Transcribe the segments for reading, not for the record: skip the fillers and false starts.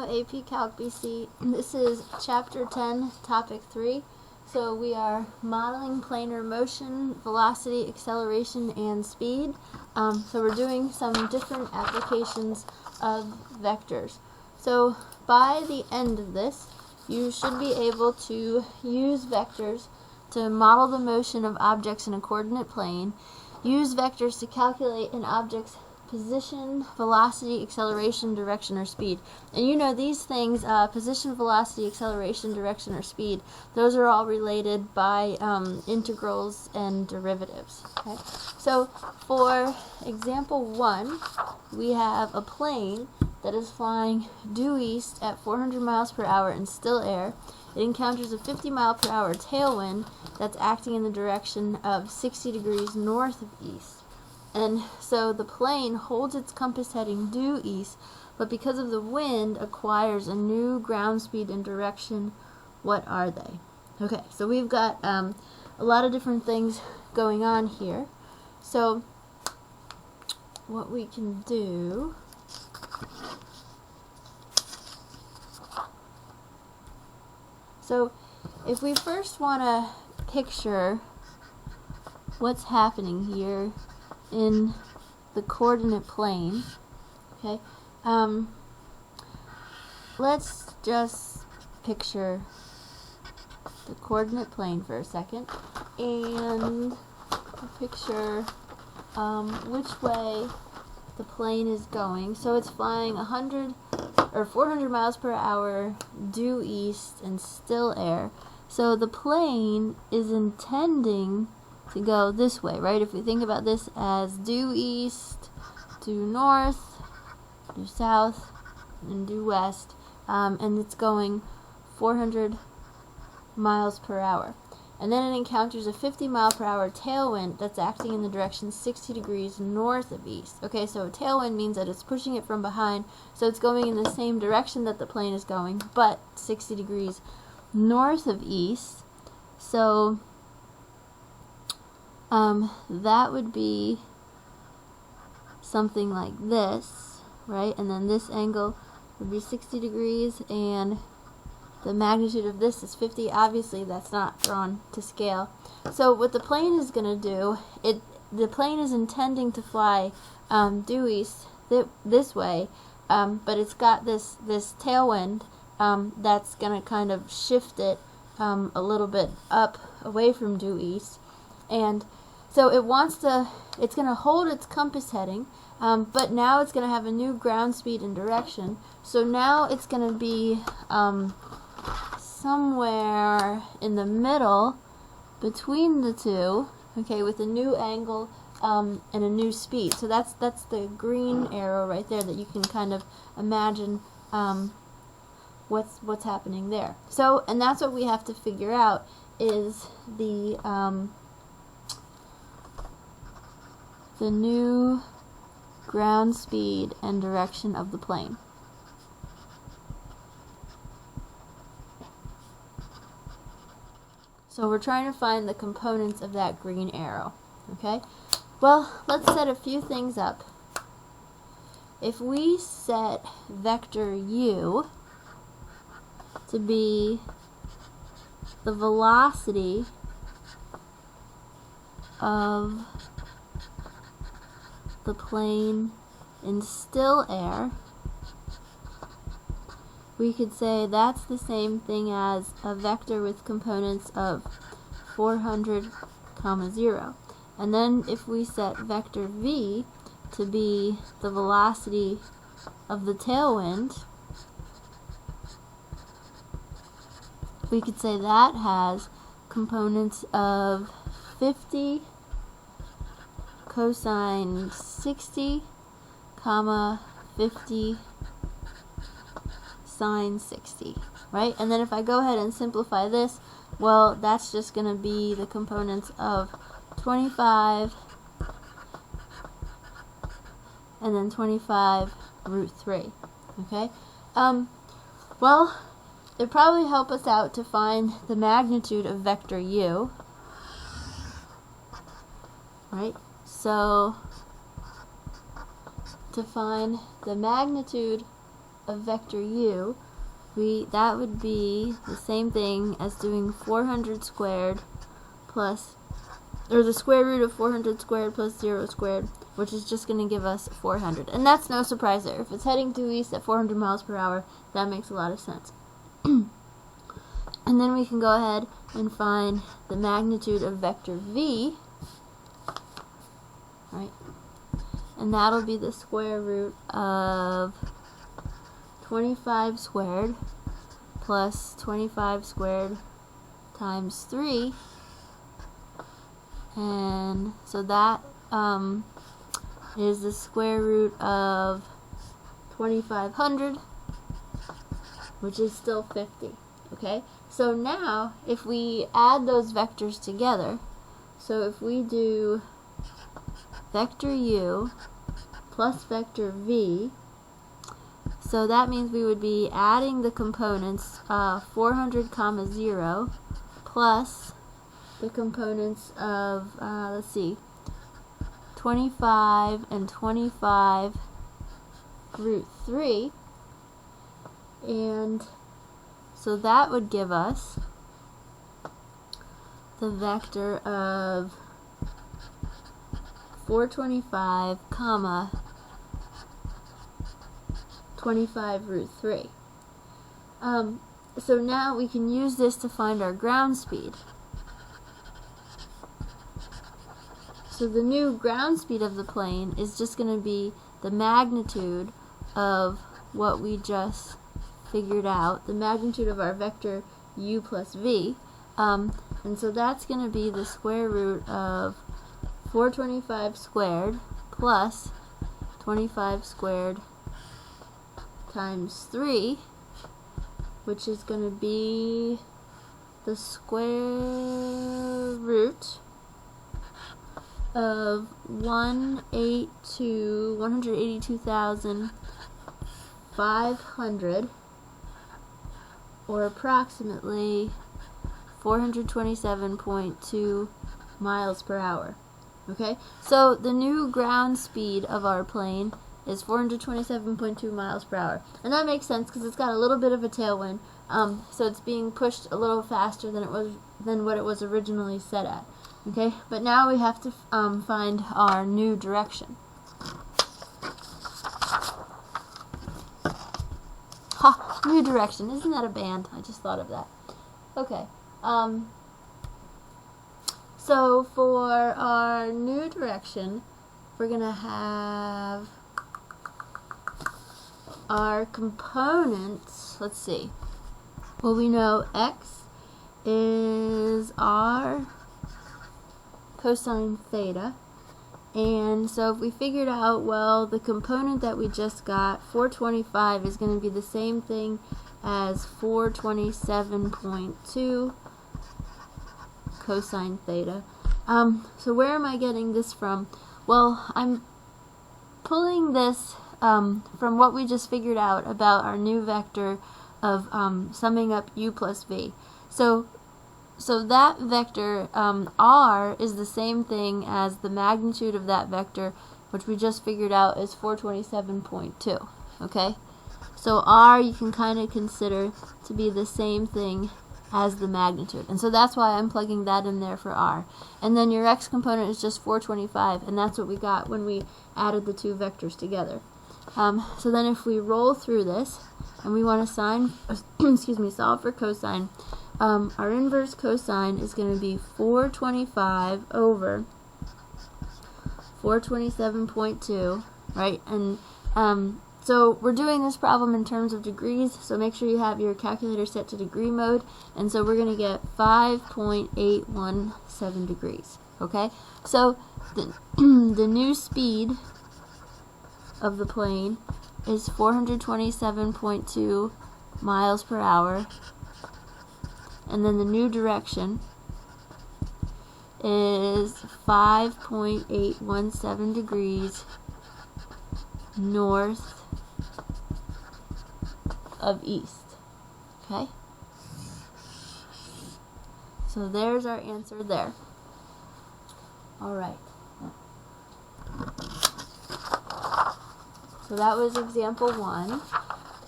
Hello, AP Calc BC. This is Chapter 10, Topic 3. So we are modeling planar motion, velocity, acceleration, and speed. So we're doing some different applications of vectors. So by the end of this, you should be able to use vectors to model the motion of objects in a coordinate plane, use vectors to calculate an object's position, velocity, acceleration, direction, or speed. And you know these things, position, velocity, acceleration, direction, or speed, those are all related by integrals and derivatives. Okay? So for example 1, we have a plane that is flying due east at 400 miles per hour in still air. It encounters a 50 mile per hour tailwind that's acting in the direction of 60 degrees north of east. And so the plane holds its compass heading due east, but because of the wind acquires a new ground speed and direction. What are they? Okay, so we've got a lot of different things going on here. So what we can do, so if we first want to picture what's happening here in the coordinate plane, okay, let's just picture the coordinate plane for a second and picture which way the plane is going. So it's flying 100 or 400 miles per hour due east in still air. So the plane is intending to go this way, right? If we think about this as due east, due north, due south, and due west, and it's going 400 miles per hour. And then it encounters a 50 mile per hour tailwind that's acting in the direction 60 degrees north of east. Okay, so a tailwind means that it's pushing it from behind, so it's going in the same direction that the plane is going, but 60 degrees north of east. So that would be something like this, right? And then this angle would be 60 degrees, and the magnitude of this is 50. Obviously, that's not drawn to scale. So what the plane is going to do, the plane is intending to fly due east this way, but it's got this tailwind that's going to kind of shift it a little bit up away from due east. And so it's going to hold its compass heading, but now it's going to have a new ground speed and direction. So now it's going to be somewhere in the middle between the two, okay, with a new angle and a new speed. So that's the green arrow right there that you can kind of imagine what's happening there. So, and that's what we have to figure out is the new ground speed and direction of the plane. So we're trying to find the components of that green arrow, okay? Well, let's set a few things up. If we set vector u to be the velocity of the plane in still air, we could say that's the same thing as a vector with components of 400, 0. And then if we set vector v to be the velocity of the tailwind, we could say that has components of 50 cosine 60, 50 sine 60, right? And then if I go ahead and simplify this, well, that's just going to be the components of 25 and then 25 root 3, okay? Well, it'd probably help us out to find the magnitude of vector u, right? So to find the magnitude of vector u, that would be the same thing as doing 400 squared plus, or the square root of 400 squared plus 0 squared, which is just going to give us 400. And that's no surprise there. If it's heading due east at 400 miles per hour, that makes a lot of sense. And then we can go ahead and find the magnitude of vector v, right? And that'll be the square root of 25 squared plus 25 squared times 3. And so that is the square root of 2500, which is still 50. Okay? So now, if we add those vectors together, so if we do vector u plus vector v, so that means we would be adding the components 400 comma 0 plus the components of, let's see, 25 and 25 root 3, and so that would give us the vector of 425 comma 25 root 3. So now we can use this to find our ground speed. So the new ground speed of the plane is just going to be the magnitude of what we just figured out, the magnitude of our vector u plus v, and so that's going to be the square root of 425 squared plus 25 squared times 3, which is going to be the square root of 182,500, or approximately 427.2 miles per hour. Okay, so the new ground speed of our plane is 427.2 miles per hour, and that makes sense because it's got a little bit of a tailwind, so it's being pushed a little faster than what it was originally set at. Okay, but now we have to find our new direction. Ha! New direction. Isn't that a band? I just thought of that. Okay. So for our new direction, we're going to have our components. Let's see. Well, we know x is r cosine theta, and so if we figured out, well, the component that we just got, 425, is going to be the same thing as 427.2 cosine theta. So where am I getting this from? Well, I'm pulling this from what we just figured out about our new vector of summing up u plus v. So that vector, r, is the same thing as the magnitude of that vector, which we just figured out is 427.2, okay? So r you can kind of consider to be the same thing as the magnitude, and so that's why I'm plugging that in there for r. And then your x component is just 425, and that's what we got when we added the two vectors together. So then if we roll through this, and we want to solve for cosine, our inverse cosine is going to be 425 over 427.2, right? And so we're doing this problem in terms of degrees, so make sure you have your calculator set to degree mode, and so we're going to get 5.817 degrees, okay? So the new speed of the plane is 427.2 miles per hour, and then the new direction is 5.817 degrees north of east. Okay? So there's our answer there. Alright. So that was example 1.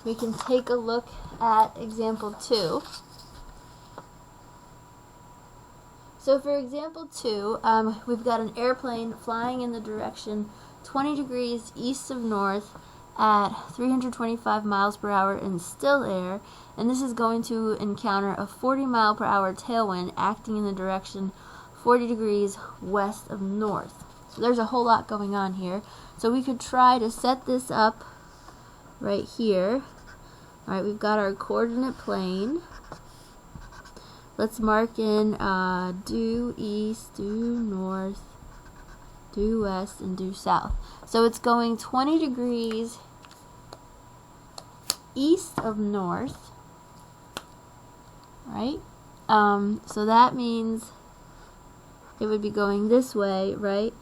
we can take a look at example 2. So for example 2, we've got an airplane flying in the direction 20 degrees east of north at 325 miles per hour in still air, and this is going to encounter a 40 mile per hour tailwind acting in the direction 40 degrees west of north. So there's a whole lot going on here. So we could try to set this up right here. Alright, we've got our coordinate plane. Let's mark in due east, due north, due west, and due south. So it's going 20 degrees east of north, right? So that means it would be going this way, right?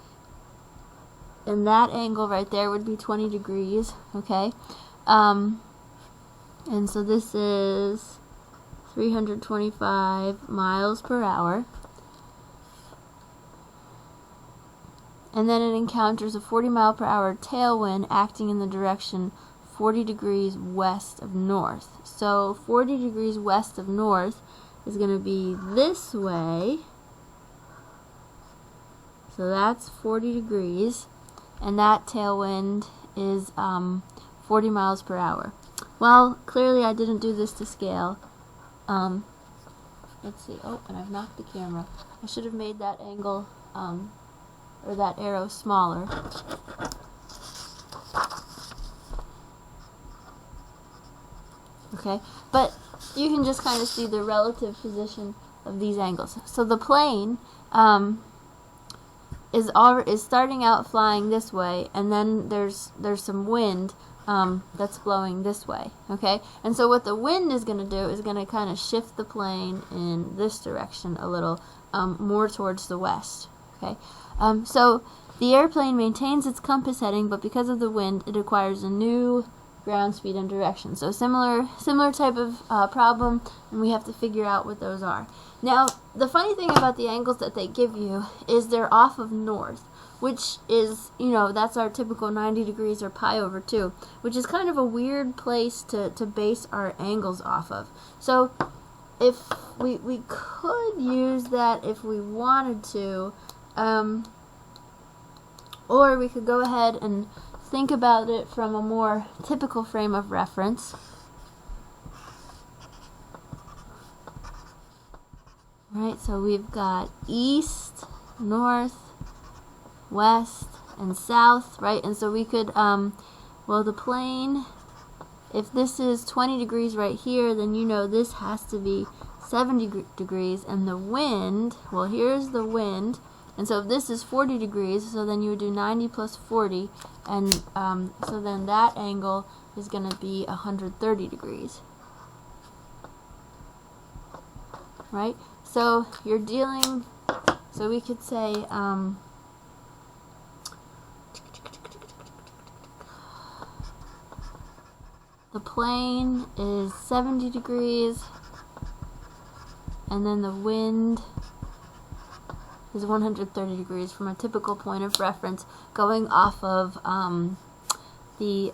And that angle right there would be 20 degrees, okay? And so this is 325 miles per hour. And then it encounters a 40 mile per hour tailwind acting in the direction 40 degrees west of north. So 40 degrees west of north is going to be this way. So that's 40 degrees. And that tailwind is 40 miles per hour. Well, clearly I didn't do this to scale. Let's see. Oh, and I've knocked the camera. I should have made that angle, or that arrow smaller. Okay, but you can just kind of see the relative position of these angles. So the plane is starting out flying this way, and then there's some wind that's blowing this way, okay? And so what the wind is going to do is going to kind of shift the plane in this direction a little, more towards the west, okay? So the airplane maintains its compass heading, but because of the wind, it acquires a new ground speed and direction. So similar type of problem, and we have to figure out what those are. Now, the funny thing about the angles that they give you is they're off of north, which is, that's our typical 90 degrees or pi over 2, which is kind of a weird place to base our angles off of. So if we could use that if we wanted to, or we could go ahead and think about it from a more typical frame of reference. Right, so we've got east, north, west, and south, right? And so we could, well, the plane, if this is 20 degrees right here, then this has to be 70 degrees, and the wind, well, here's the wind, and so if this is 40 degrees, so then you would do 90 plus 40, and so then that angle is going to be 130 degrees, right? So you're dealing, so we could say, the plane is 70 degrees, and then the wind is 130 degrees from a typical point of reference going off of the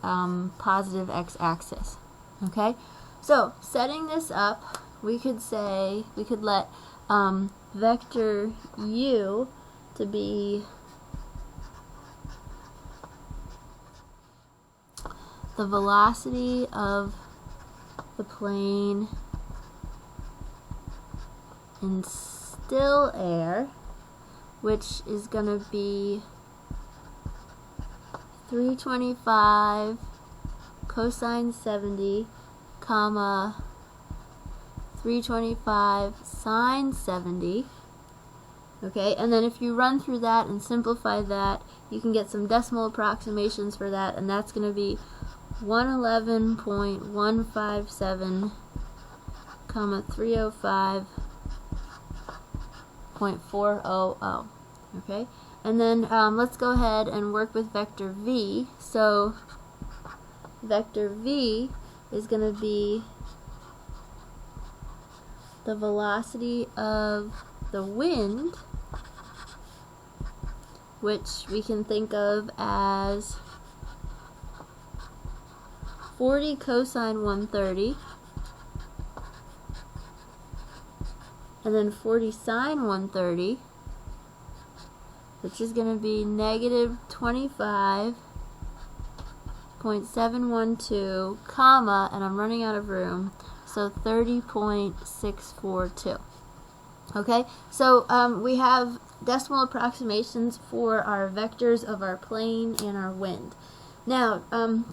positive x-axis. Okay, so setting this up, we could let vector u to be the velocity of the plane in still air, which is going to be 325 cosine 70, comma 325 sine 70. Okay, and then if you run through that and simplify that, you can get some decimal approximations for that, and that's going to be 111.157, comma 305.400. Okay, and then let's go ahead and work with vector v. So vector v is going to be the velocity of the wind, which we can think of as 40 cosine 130, and then 40 sine 130, which is going to be negative 25.712, comma, and I'm running out of room, so 30.642. Okay, so we have decimal approximations for our vectors of our plane and our wind. Now,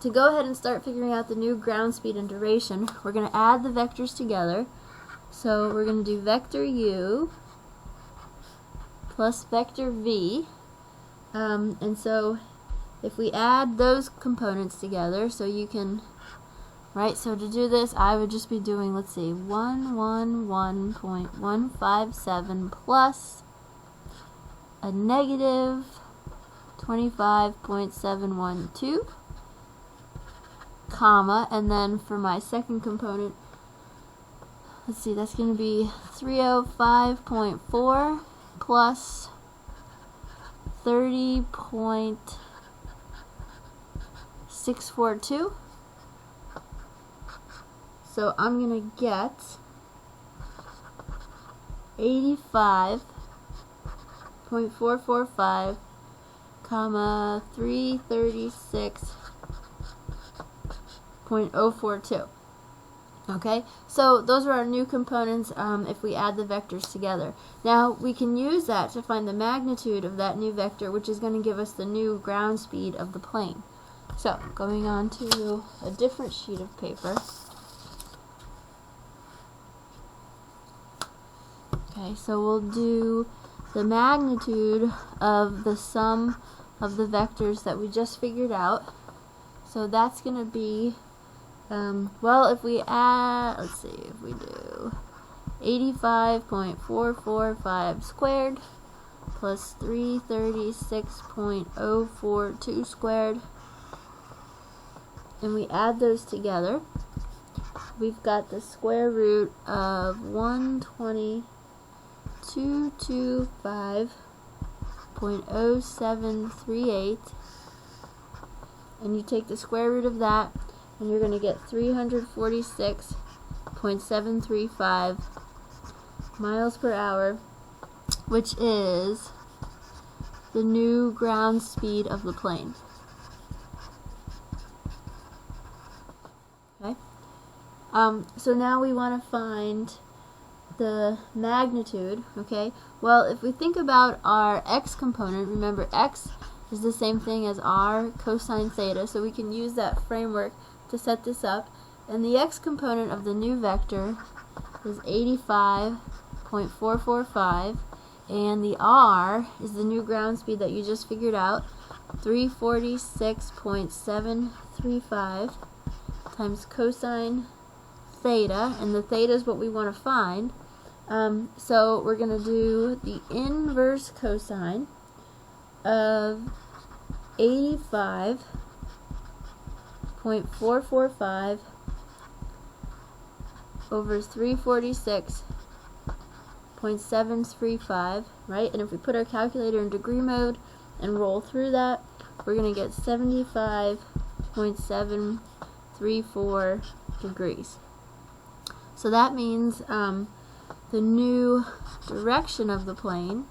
to go ahead and start figuring out the new ground speed and duration, we're going to add the vectors together. So we're going to do vector u plus vector v. And so if we add those components together, so you can, right, so to do this, I would just be doing, let's see, 111.157 plus a negative 25.712, comma, and then for my second component, let's see, that's going to be 305.4 plus 30.642. So I'm going to get 85.445, comma 336.042. Okay, so those are our new components if we add the vectors together. Now we can use that to find the magnitude of that new vector, which is going to give us the new ground speed of the plane. So going on to a different sheet of paper. Okay, so we'll do the magnitude of the sum of the vectors that we just figured out. So that's going to be, well, if we add, let's see, if we do 85.445 squared plus 336.042 squared, and we add those together, we've got the square root of 120,225.0738, and you take the square root of that, and you're going to get 346.735 miles per hour, which is the new ground speed of the plane. Okay. So now we want to find the magnitude. Okay. Well, if we think about our x component, remember x is the same thing as r cosine theta, so we can use that framework to set this up. And the x component of the new vector is 85.445, and the r is the new ground speed that you just figured out, 346.735 times cosine theta, and the theta is what we want to find. So we're going to do the inverse cosine of 85.445 over 346.735, right? And if we put our calculator in degree mode and roll through that, we're going to get 75.734 degrees. So that means the new direction of the plane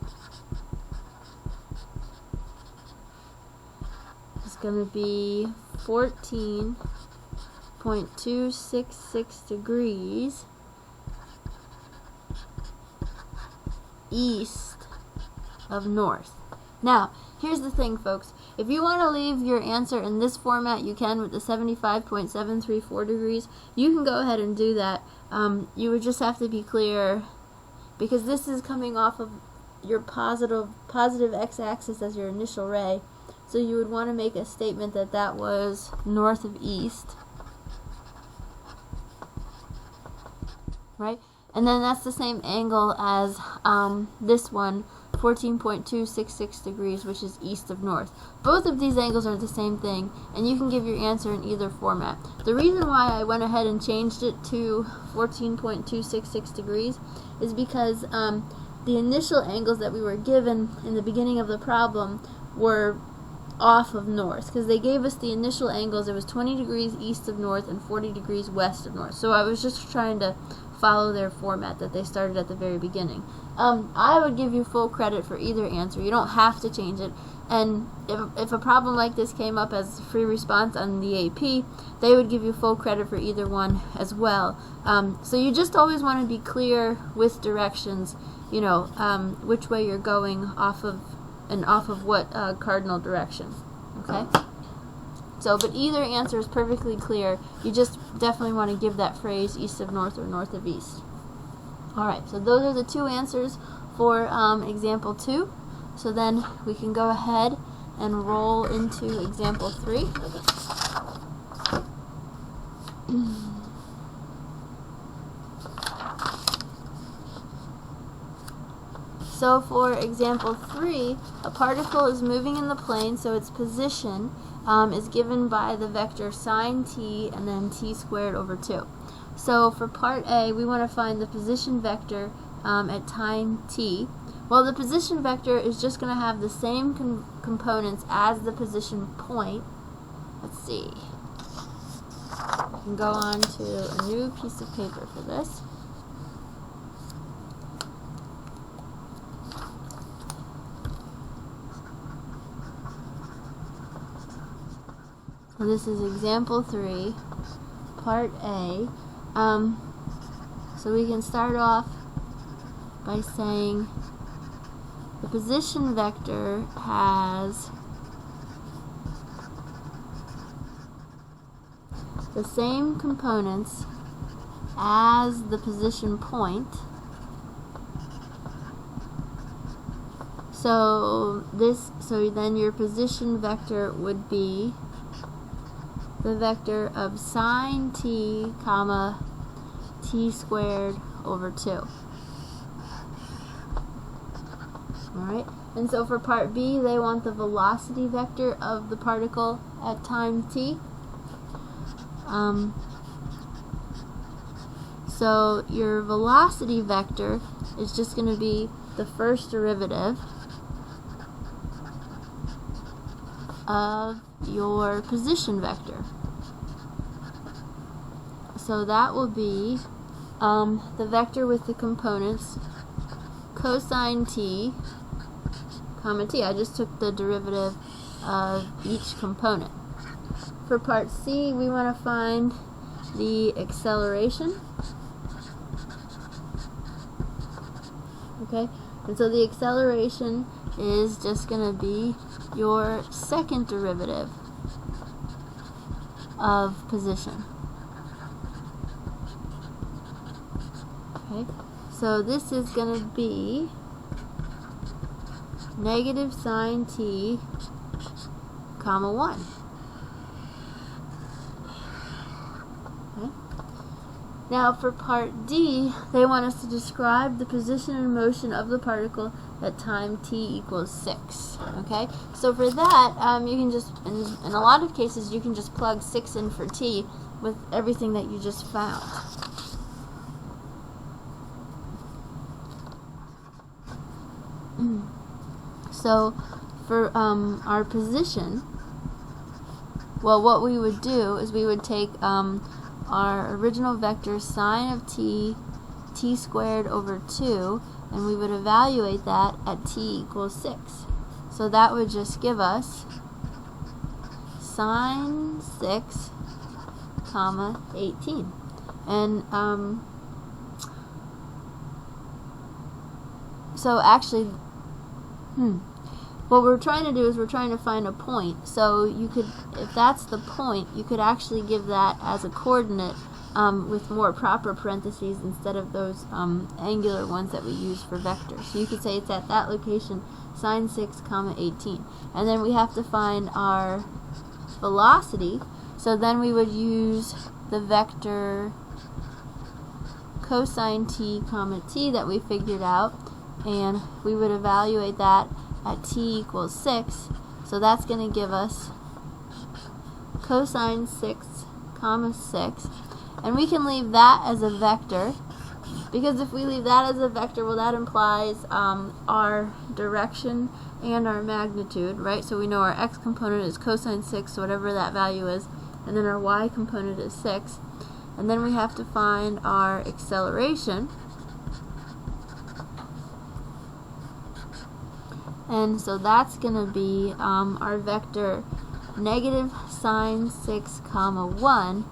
is going to be 14.266 degrees east of north. Now, here's the thing, folks. If you want to leave your answer in this format, you can with the 75.734 degrees. You can go ahead and do that. You would just have to be clear, because this is coming off of your positive x-axis as your initial ray. So you would want to make a statement that that was north of east, right? And then that's the same angle as this one, 14.266 degrees, which is east of north. Both of these angles are the same thing, and you can give your answer in either format. The reason why I went ahead and changed it to 14.266 degrees is because the initial angles that we were given in the beginning of the problem were off of north, because they gave us the initial angles. It was 20 degrees east of north and 40 degrees west of north. So I was just trying to follow their format that they started at the very beginning. I would give you full credit for either answer. You don't have to change it. And if a problem like this came up as a free response on the AP, they would give you full credit for either one as well. So you just always want to be clear with directions, you know, which way you're going off of what cardinal direction. Okay? So, but either answer is perfectly clear. You just definitely want to give that phrase east of north or north of east. Alright, so those are the two answers for example 2. So then we can go ahead and roll into example 3. So for example 3, a particle is moving in the plane, so its position is given by the vector sine t and then t squared over 2. So for part A, we want to find the position vector at time t. Well, the position vector is just going to have the same components as the position point. Let's see. We can go on to a new piece of paper for this. So this is example 3, part A. So we can start off by saying the position vector has the same components as the position point. So then your position vector would be the vector of sine t comma t squared over 2. Alright, and so for part B, they want the velocity vector of the particle at time t. So your velocity vector is just going to be the first derivative of your position vector. So that will be the vector with the components cosine t comma t. I just took the derivative of each component. For part C, we want to find the acceleration. Okay, and so the acceleration is just going to be your second derivative of position. Okay, so this is going to be negative sine t comma 1. Okay. Now for part D, they want us to describe the position and motion of the particle at time t equals 6. Okay, so for that, you can just, in a lot of cases, you can just plug 6 in for t with everything that you just found. So for our position, well, what we would do is we would take our original vector sine of t, t squared over 2, and we would evaluate that at t equals 6. So that would just give us sine 6 comma 18. And so actually, what we're trying to do is we're trying to find a point. So you could, if that's the point, you could actually give that as a coordinate with more proper parentheses instead of those angular ones that we use for vectors. So you could say it's at that location, sine 6 comma 18. And then we have to find our velocity. So then we would use the vector cosine t comma t that we figured out, and we would evaluate that at t equals 6. So that's going to give us cosine 6 comma 6. And we can leave that as a vector, because if we leave that as a vector, well, that implies our direction and our magnitude, right? So we know our x component is cosine 6, so whatever that value is, and then our y component is 6. And then we have to find our acceleration. And so that's going to be our vector negative sine 6 comma 1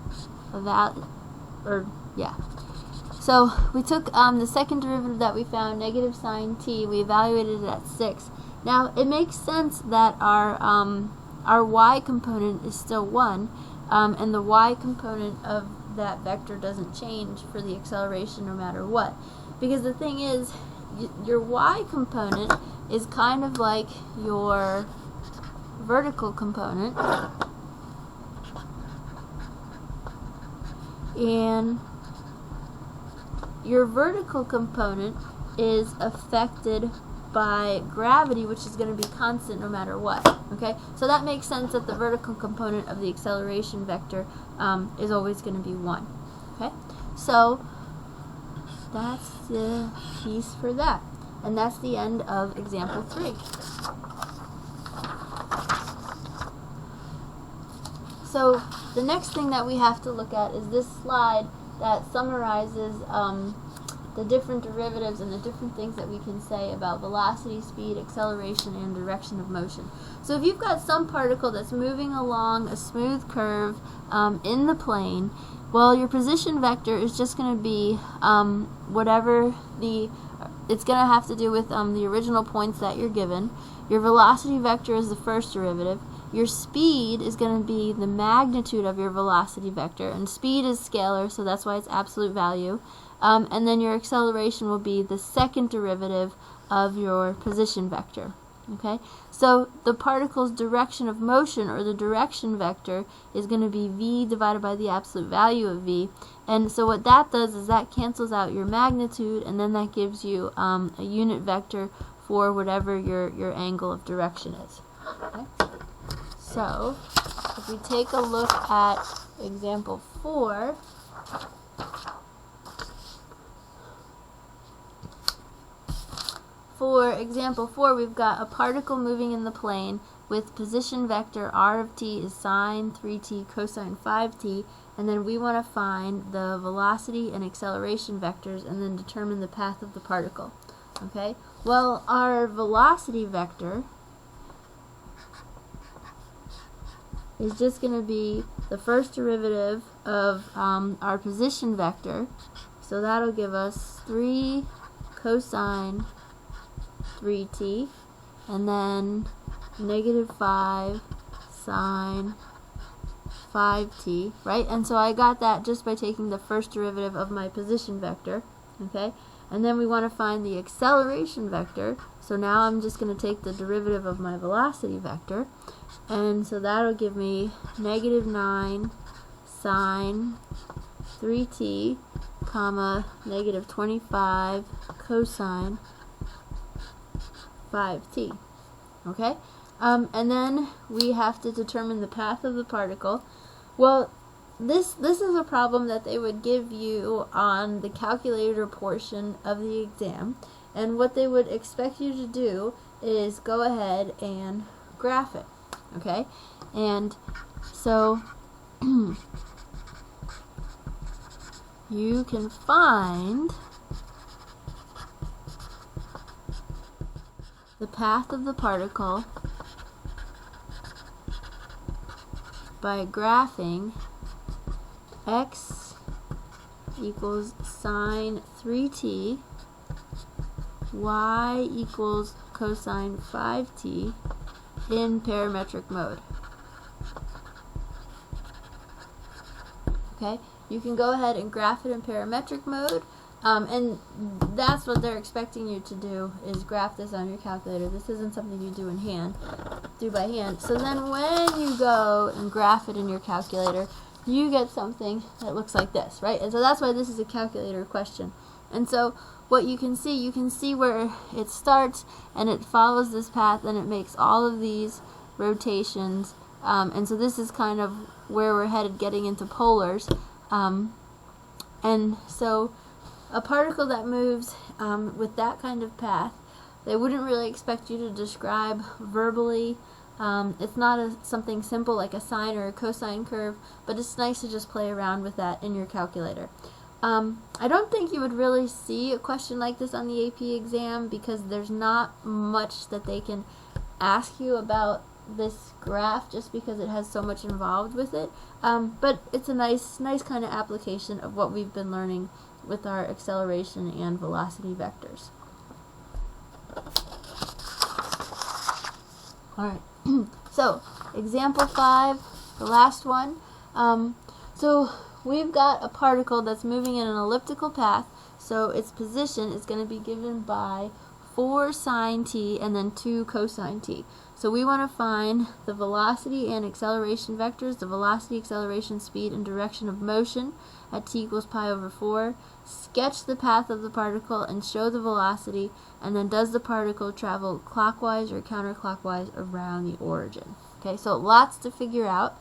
So we took the second derivative that we found, negative sine t, we evaluated it at 6. Now it makes sense that our y component is still 1, and the y component of that vector doesn't change for the acceleration no matter what. Because the thing is, your y component is kind of like your vertical component, and your vertical component is affected by gravity, which is going to be constant no matter what. Okay, so that makes sense that the vertical component of the acceleration vector is always going to be 1. Okay, so that's the piece for that. And that's the end of example 3. So the next thing that we have to look at is this slide that summarizes the different derivatives and the different things that we can say about velocity, speed, acceleration, and direction of motion. So if you've got some particle that's moving along a smooth curve in the plane, well, your position vector is just going to be whatever it's going to have to do with the original points that you're given. Your velocity vector is the first derivative. Your speed is going to be the magnitude of your velocity vector, and speed is scalar, so that's why it's absolute value. And then your acceleration will be the second derivative of your position vector. Okay, so the particle's direction of motion, or the direction vector, is going to be v divided by the absolute value of v. And so what that does is that cancels out your magnitude, and then that gives you a unit vector for whatever your angle of direction is. Okay? So if we take a look at example 4, for example 4, we've got a particle moving in the plane with position vector r of t is sine 3t cosine 5t, and then we want to find the velocity and acceleration vectors and then determine the path of the particle. Okay, well, our velocity vector is just going to be the first derivative of our position vector, so that'll give us 3 cosine 3t, and then negative 5 sine 5t, right? And so I got that just by taking the first derivative of my position vector, okay? And then we want to find the acceleration vector, so now I'm just going to take the derivative of my velocity vector, and so that'll give me negative 9 sine 3t, comma, negative 25 cosine 5t. Okay? And then we have to determine the path of the particle. Well, this is a problem that they would give you on the calculator portion of the exam, and what they would expect you to do is go ahead and graph it. Okay? And so you can find the path of the particle by graphing x equals sine 3t, y equals cosine 5t in parametric mode. Okay, you can go ahead and graph it in parametric mode, and that's what they're expecting you to do, is graph this on your calculator. This isn't something you do by hand. So then when you go and graph it in your calculator, you get something that looks like this, right? And so that's why this is a calculator question. And so what you can see where it starts, and it follows this path, and it makes all of these rotations, and so this is kind of where we're headed, getting into polars. And so a particle that moves with that kind of path they wouldn't really expect you to describe verbally. It's not something simple like a sine or a cosine curve, but it's nice to just play around with that in your calculator. I don't think you would really see a question like this on the AP exam because there's not much that they can ask you about this graph just because it has so much involved with it. But it's a nice kind of application of what we've been learning with our acceleration and velocity vectors. Alright, so example 5, the last one. So we've got a particle that's moving in an elliptical path, so its position is going to be given by 4 sine t and then 2 cosine t. So we want to find the velocity and acceleration vectors, the velocity, acceleration, speed, and direction of motion at t equals pi over 4, sketch the path of the particle and show the velocity, and then does the particle travel clockwise or counterclockwise around the origin. Okay, so lots to figure out.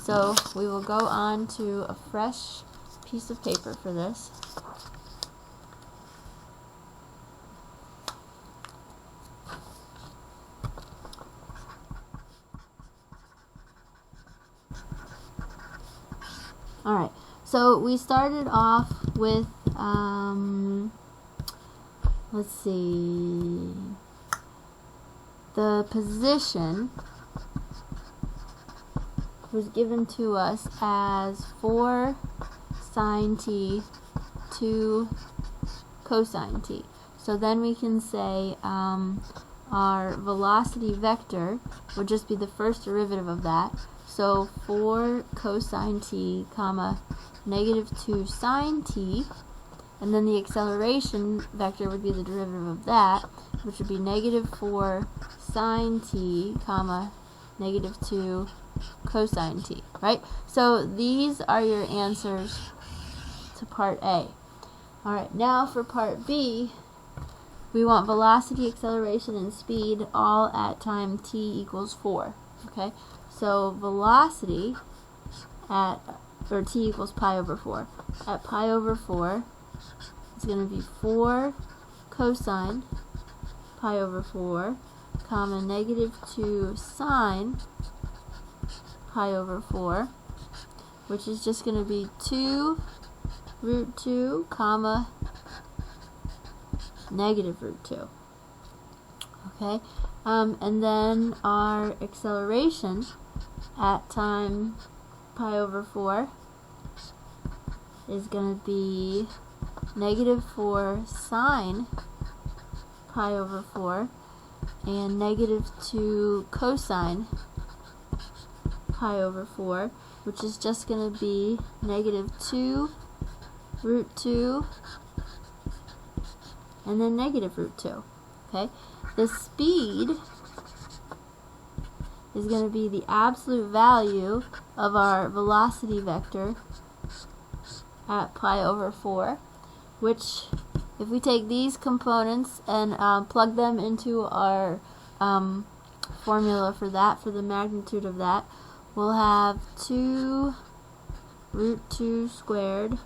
So we will go on to a fresh piece of paper for this. Alright, so we started off with, let's see, the position was given to us as 4 sine t, 2 cosine t. So then we can say our velocity vector would just be the first derivative of that. So 4 cosine t, comma, negative 2 sine t, and then the acceleration vector would be the derivative of that, which would be negative 4 sine t, comma, negative 2 cosine t, right? So these are your answers to part A. Alright, now for part B, we want velocity, acceleration, and speed all at time t equals 4. Okay, so velocity at, or t equals pi over 4. At pi over 4, it's going to be 4 cosine pi over 4, comma, negative 2 sine pi over 4, which is just going to be 2 root 2, comma, negative root 2. Okay, and then our acceleration at time pi over 4 is going to be negative 4 sine pi over 4 and negative 2 cosine pi over 4, which is just going to be negative 2 root 2 and then negative root 2. Okay, the speed is going to be the absolute value of our velocity vector at pi over 4, which, if we take these components and plug them into our formula for that, for the magnitude of that, we'll have 2 root 2 squared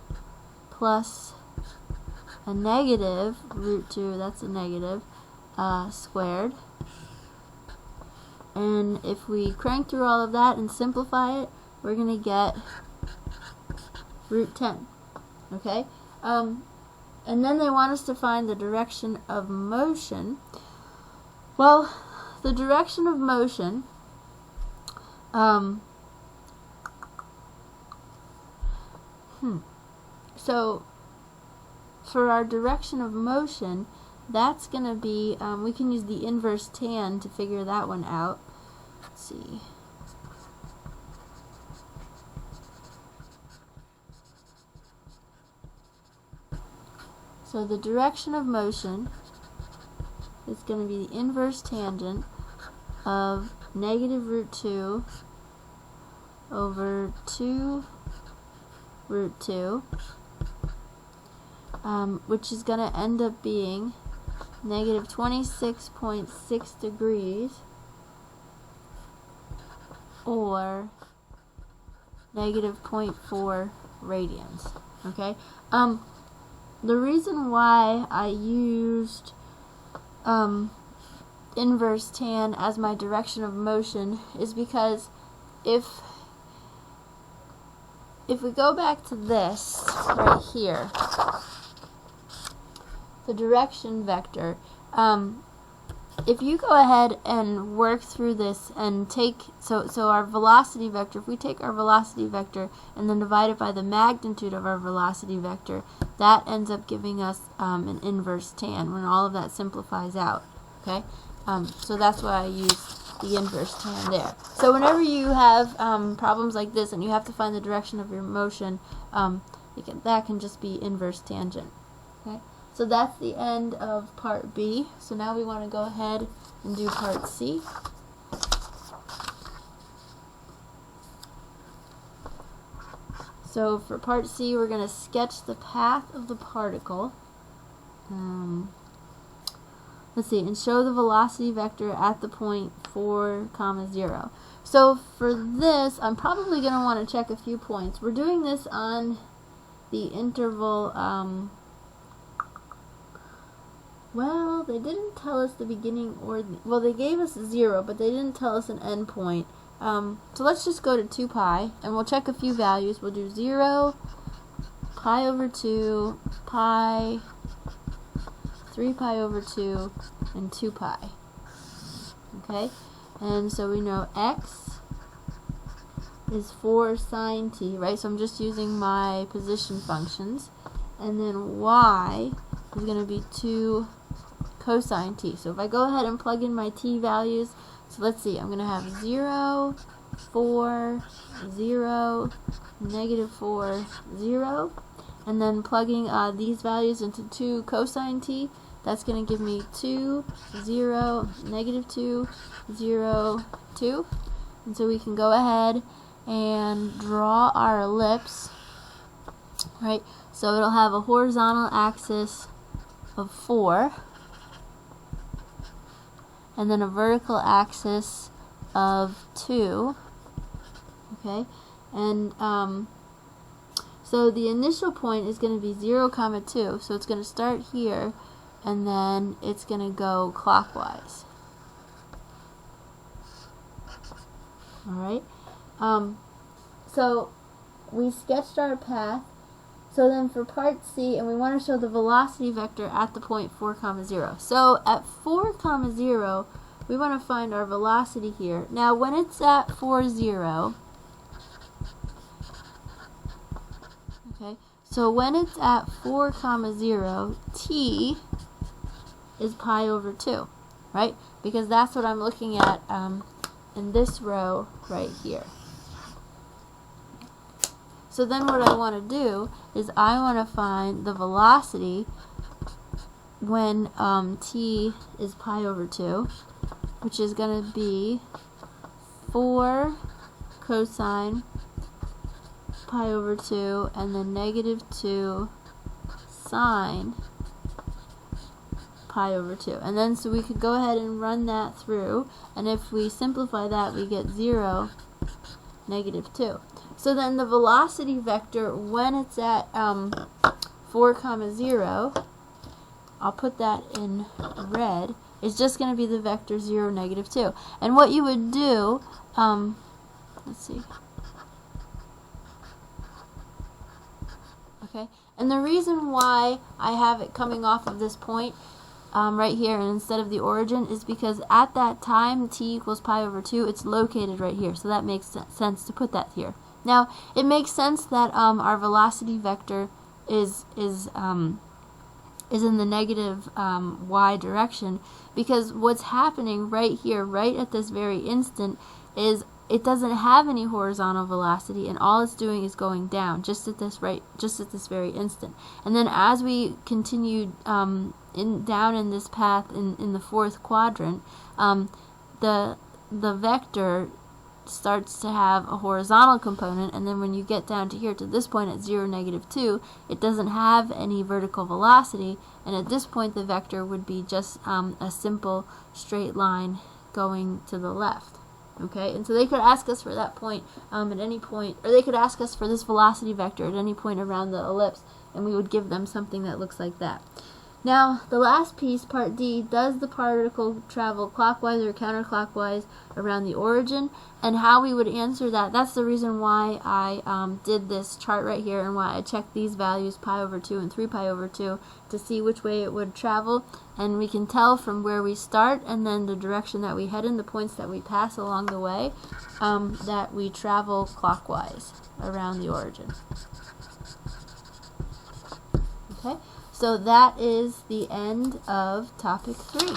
plus a negative root 2, that's a negative, squared. And if we crank through all of that and simplify it, we're going to get root 10. Okay? And then they want us to find the direction of motion. Well, the direction of motion, so for our direction of motion, that's going to be, we can use the inverse tan to figure that one out. Let's see. So the direction of motion is going to be the inverse tangent of negative root 2 over 2 root 2, which is going to end up being negative 26.6 degrees or negative 0.4 radians. Okay? The reason why I used inverse tan as my direction of motion is because if we go back to this right here, the direction vector, if you go ahead and work through this and take, so our velocity vector, if we take our velocity vector and then divide it by the magnitude of our velocity vector, that ends up giving us an inverse tan when all of that simplifies out. Okay, so that's why I use the inverse tan there. So whenever you have problems like this and you have to find the direction of your motion, that can just be inverse tangent. Okay. So that's the end of part B. So now we want to go ahead and do part C. So for part C, we're going to sketch the path of the particle. Let's see, and show the velocity vector at the point 4, 0. So for this, I'm probably going to want to check a few points. We're doing this on the interval, well, they didn't tell us the beginning or well, they gave us 0, but they didn't tell us an end point. So let's just go to 2 pi, and we'll check a few values. We'll do 0, pi over 2, pi, 3 pi over 2, and 2 pi. Okay, and so we know x is 4 sine t, right? So I'm just using my position functions, and then y is going to be 2 cosine t. So if I go ahead and plug in my t values, so let's see, I'm going to have 0, 4, 0, -4, 0, and then plugging these values into 2 cosine t, that's going to give me 2, 0, -2, 0, 2. And so we can go ahead and draw our ellipse, right? So it'll have a horizontal axis of 4, and then a vertical axis of 2. Okay, and so the initial point is going to be 0, 2. So it's going to start here, and then it's going to go clockwise. All right. So we sketched our path. So then for part C, and we want to show the velocity vector at the point 4, 0. So at 4, 0, we want to find our velocity here. Now when it's at 4, 0, okay, so when it's at 4, 0, t is pi over 2, right? Because that's what I'm looking at in this row right here. So then what I want to do is I want to find the velocity when t is pi over 2, which is going to be 4 cosine pi over 2 and then -2 sine pi over 2. And then so we could go ahead and run that through, and if we simplify that, we get 0, -2. So then the velocity vector when it's at 4, 0, I'll put that in red, is just going to be the vector 0, -2. And what you would do, let's see. Okay, and the reason why I have it coming off of this point right here and instead of the origin is because at that time t equals pi over 2, it's located right here, so that makes sense to put that here. Now it makes sense that our velocity vector is in the negative y direction, because what's happening right here, right at this very instant, is it doesn't have any horizontal velocity, and all it's doing is going down just at this very instant. And then as we continue down in this path in the 4th quadrant, the vector starts to have a horizontal component, and then when you get down to here to this point at 0, -2, it doesn't have any vertical velocity, and at this point the vector would be just a simple straight line going to the left. Okay, and so they could ask us for that point at any point, or they could ask us for this velocity vector at any point around the ellipse, and we would give them something that looks like that. Now, the last piece, part D, does the particle travel clockwise or counterclockwise around the origin? And how we would answer that, that's the reason why I did this chart right here and why I checked these values, pi over 2 and 3 pi over 2, to see which way it would travel. And we can tell from where we start and then the direction that we head in, the points that we pass along the way, that we travel clockwise around the origin. Okay? So that is the end of topic 3.